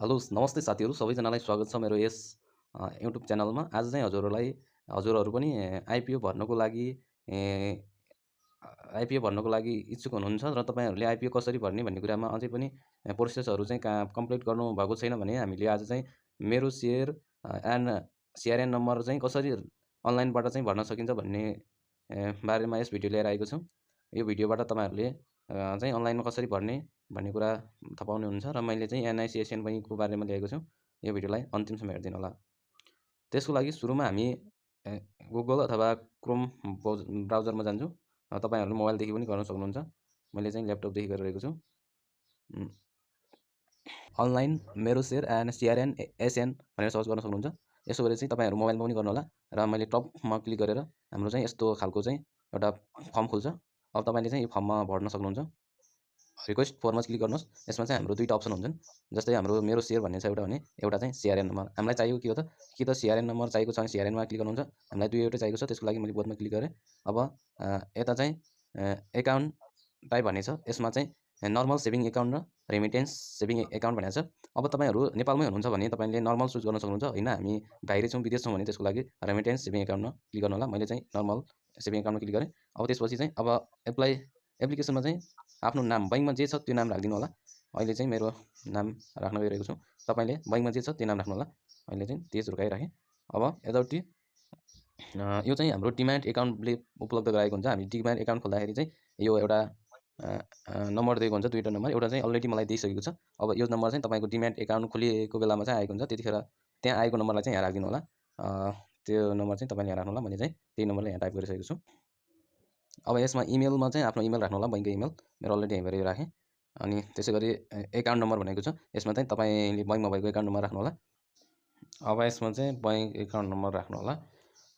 Hello नमस्ते साथीहरू सबैजनालाई स्वागत छ मेरो यस युट्युब च्यानलमा। आज चाहिँ हजुरहरू पनि आइपिओ भर्नको लागि इच्छुक हुनुहुन्छ र तपाईँहरूले आइपिओ कसरी भर्ने भन्ने कुरामा अझै पनि प्रोसेसहरू चाहिँ कम्प्लिट गर्नुभएको छैन भने हामीले आज चाहिँ मेरो सेयर एन्ड सिआरएन नम्बर चाहिँ कसरी अनलाइनबाट चाहिँ भर्न सकिन्छ भन्ने बारेमा यस भिडियो लिएर आएको छु। यो भिडियोबाट तपाईँहरूले चाहिँ अनलाइनमा कसरी भर्ने भन्ने कुरा थाहा पाउनुहुन्छ र मैले चाहिँ एनआइसिएसएन बैङ्कको बारेमा ल्याएको छु। यो भिडियोलाई अन्तिमसम्म हेरिदिनु होला। त्यसको लागि सुरुमा हामी गुगल अथवा क्रोम ब्राउजरमा जान्छौँ। तपाईँहरूले मोबाइलदेखि पनि गर्न सक्नुहुन्छ। मैले चाहिँ ल्यापटपदेखि गरिरहेको छु। अनलाइन मेरो सेयर एन्ड सिआरएन एसएन भनेर सर्च गर्न सक्नुहुन्छ। यसो गरी चाहिँ तपाईँहरू मोबाइलमा पनि गर्नुहोला र मैले टपमा क्लिक गरेर हाम्रो चाहिँ यस्तो खालको चाहिँ एउटा फर्म खुल्छ। अब तपाईँले चाहिँ यो फर्ममा भर्न सक्नुहुन्छ। रिक्वेस्ट फर्ममा क्लिक गर्नुहोस्। यसमा चाहिँ हाम्रो दुईवटा अप्सन हुन्छन्। जस्तै हाम्रो मेरो सेयर भन्ने छ एउटा भने एउटा चाहिँ सिआरएन नम्बर। हामीलाई चाहिएको के हो त कि त सिआरएन नम्बर चाहिएको छ भने सिआरएनमा क्लिक गर्नुहुन्छ। हामीलाई दुईवटै चाहिएको छ, त्यसको लागि मैले बोथमा क्लिक गरेँ। अब यता चाहिँ एकाउन्ट टाइप भन्ने छ। यसमा चाहिँ नर्मल सेभिङ एकाउन्ट र रेमिटेन्स सेभिङ एकाउन्ट भनेको छ। अब तपाईँहरू नेपालमै हुनुहुन्छ भने तपाईँले नर्मल चुज गर्न सक्नुहुन्छ। होइन हामी बाहिरै छौँ, विदेश छौँ भने त्यसको लागि रेमिटेन्स सेभिङ एकाउन्टमा क्लिक गर्नु होला। मैले चाहिँ नर्मल सेभिङ एकाउन्टमा क्लिक गरेँ। अब त्यसपछि चाहिँ अब एप्लिकेसनमा चाहिँ आफ्नो नाम बैङ्कमा जे छ त्यो नाम राखिदिनु होला। अहिले चाहिँ मेरो नाम राख्न गइरहेको छु। तपाईँले बैङ्कमा जे छ त्यो नाम राख्नु होला। अहिले चाहिँ तेज रुकाइराखेँ। अब यताउति यो चाहिँ हाम्रो डिम्याट एकाउन्टले उपलब्ध गराएको हुन्छ। हामी डिम्याट एकाउन्ट खोल्दाखेरि चाहिँ यो एउटा नम्बर दिएको हुन्छ, दुईवटा नम्बर। एउटा चाहिँ अलरेडी मलाई दिइसकेको छ। अब यो नम्बर चाहिँ तपाईँको डिम्याट एकाउन्ट खोलिएको बेलामा चाहिँ आएको हुन्छ। त्यतिखेर त्यहाँ आएको नम्बरलाई चाहिँ यहाँ राखिदिनु होला। त्यो नम्बर चाहिँ तपाईँले यहाँ राख्नु होला। मैले चाहिँ त्यही नम्बरलाई यहाँ टाइप गरिसकेको छु। अब यसमा इमेलमा चाहिँ आफ्नो इमेल राख्नु होला, बैङ्कको इमेल। मेरो अलरेडी यहीँबाट यो राखेँ। अनि त्यसै गरी एकाउन्ट नम्बर भनेको छ, यसमा चाहिँ तपाईँले बैङ्कमा भएको एकाउन्ट नम्बर राख्नु होला। अब यसमा चाहिँ बैङ्क एकाउन्ट नम्बर राख्नु होला,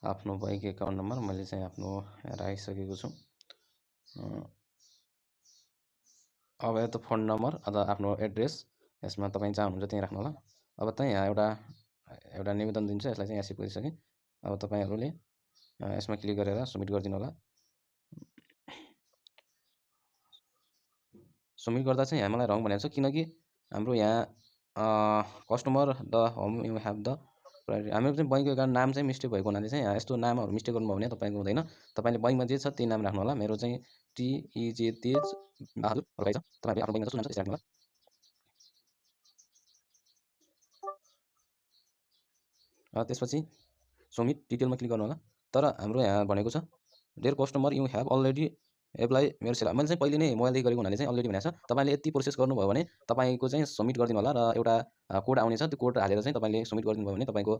आफ्नो बैङ्क एकाउन्ट नम्बर। मैले चाहिँ आफ्नो राखिसकेको छु। अब यता फोन नम्बर अथवा आफ्नो एड्रेस, यसमा तपाईँ जहाँ हुनुहुन्छ त्यहीँ राख्नु होला। अब चाहिँ यहाँ एउटा निवेदन दिन्छ, यसलाई चाहिँ यहाँ सेभ गरिसकेँ। अब तपाईँहरूले यसमा क्लिक गरेर सबमिट गरिदिनु होला। सबमिट गर्दा चाहिँ यहाँ मलाई रङ भनेको छ, किनकि हाम्रो यहाँ customer the home you have the priority, हाम्रो चाहिँ बैङ्कको एकाउन्ट नाम चाहिँ मिस्टेक भएको हुनाले चाहिँ यहाँ यस्तो नामहरू मिस्टेक गर्नुभयो भने तपाईँको हुँदैन। तपाईँले बैङ्कमा जे छ त्यही नाम राख्नु होला। मेरो चाहिँ TEJ तेज बहादुर रकाइ छ। तपाईँहरूले आफ्नो बैङ्कमा जस्तो नाम छ त्यसरी राख्नु होला। त्यसपछि सबमिट डिटेलमा क्लिक गर्नु होला। तर हाम्रो यहाँ भनेको छ dear customer you have already apply मेरो सेयर। मैले चाहिँ पहिले नै मोबाइलदेखि गरेको हुनाले चाहिँ अलरेडी भनेको छ। तपाईँले यति प्रोसेस गर्नुभयो भने तपाईँको चाहिँ सबमिट गरिदिनु होला र एउटा कोड आउनेछ। त्यो कोड हालेर चाहिँ तपाईँले सबमिट गरिदिनु भयो भने तपाईँको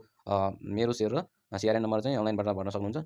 मेरो सेयर र सिआरएन नम्बर चाहिँ अनलाइनबाट भर्न सक्नुहुन्छ।